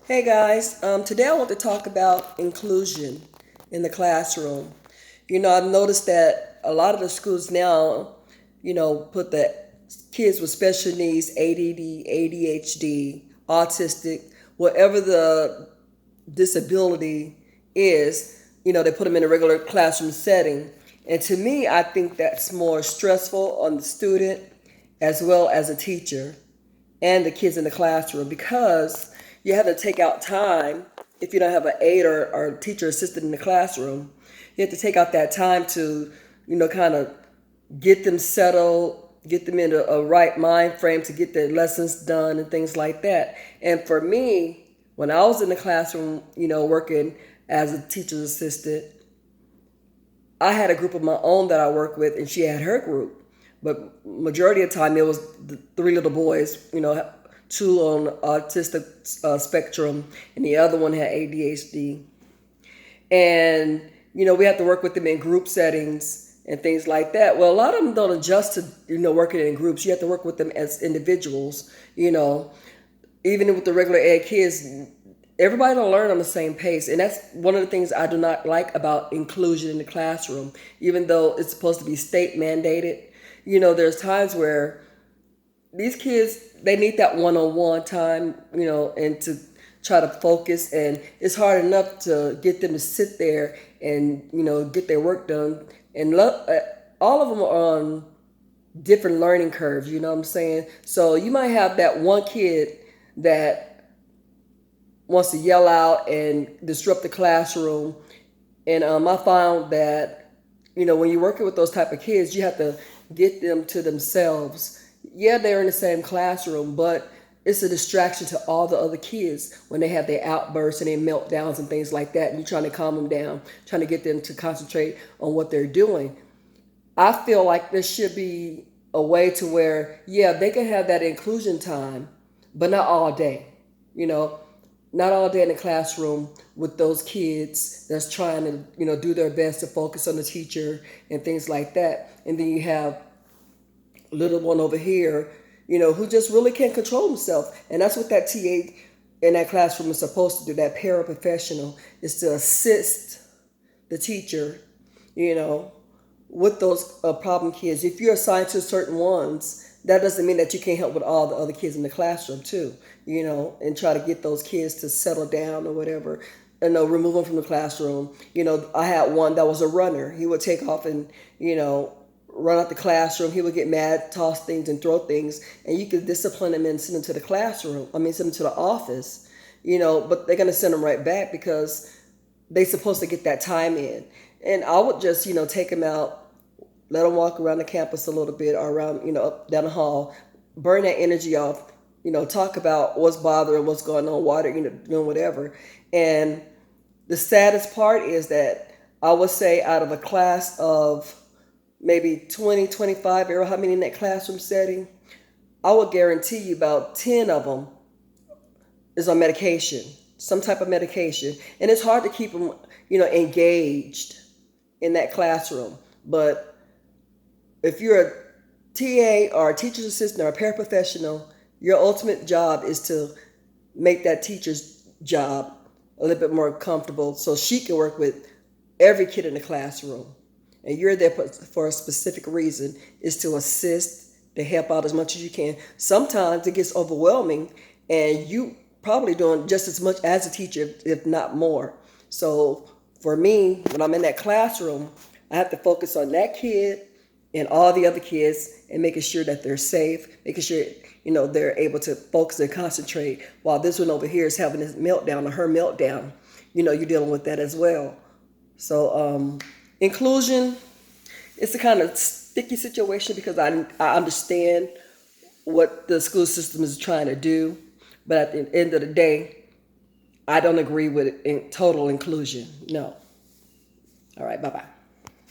Hey guys, today I want to talk about inclusion in the classroom. I've noticed that a lot of the schools now, put the kids with special needs, ADD, ADHD, autistic, whatever the disability is, they put them in a regular classroom setting. And to me, I think that's more stressful on the student as well as a teacher and the kids in the classroom because you have to take out time if you don't have an aide or teacher assistant in the classroom. You have to take out that time to, kind of get them settled, get them into a right mind frame to get their lessons done and things like that. And for me, when I was in the classroom, working as a teacher's assistant, I had a group of my own that I worked with, and she had her group. But majority of the time, it was the three little boys. Two on autistic spectrum, and the other one had ADHD. And we have to work with them in group settings and things like that. Well, a lot of them don't adjust to working in groups. You have to work with them as individuals. Even with the regular ed kids, everybody don't learn on the same pace, and that's one of the things I do not like about inclusion in the classroom. Even though it's supposed to be state mandated, there's times where these kids, they need that one-on-one time, and to try to focus, and it's hard enough to get them to sit there and get their work done, and all of them are on different learning curves. You know what I'm saying? So you might have that one kid that wants to yell out and disrupt the classroom. And I found that, when you're working with those type of kids, you have to get them to themselves. Yeah, they're in the same classroom, but it's a distraction to all the other kids when they have their outbursts and their meltdowns and things like that. And you're trying to calm them down, trying to get them to concentrate on what they're doing. I feel like there should be a way to where, yeah, they can have that inclusion time, but not all day. You know, not all day in the classroom with those kids that's trying to, do their best to focus on the teacher and things like that. And then you have little one over here, who just really can't control himself. And that's what that TA in that classroom is supposed to do. That paraprofessional is to assist the teacher, you know, with those problem kids. If you're assigned to certain ones, that doesn't mean that you can't help with all the other kids in the classroom too, and try to get those kids to settle down or whatever. Remove them from the classroom. I had one that was a runner. He would take off and, run out the classroom. He would get mad, toss things, and throw things, and you could discipline him and send him to the classroom. Send him to the office. But they're gonna send him right back because they're supposed to get that time in. And I would just, take him out, let him walk around the campus a little bit or around, up down the hall, burn that energy off, talk about what's bothering, what's going on, why they're, doing whatever. And the saddest part is that I would say out of a class of maybe 20, 25, or how many in that classroom setting, I would guarantee you about 10 of them is on medication, some type of medication. And it's hard to keep them, engaged in that classroom. But if you're a TA or a teacher's assistant or a paraprofessional, your ultimate job is to make that teacher's job a little bit more comfortable so she can work with every kid in the classroom. And you're there for a specific reason, is to assist, to help out as much as you can. Sometimes it gets overwhelming and you probably doing just as much as a teacher, if not more. So for me, when I'm in that classroom, I have to focus on that kid and all the other kids and making sure that they're safe, making sure, they're able to focus and concentrate while this one over here is having his meltdown or her meltdown. You're dealing with that as well. So inclusion, it's a kind of sticky situation because I understand what the school system is trying to do, but at the end of the day, I don't agree with total inclusion. No. All right, bye-bye.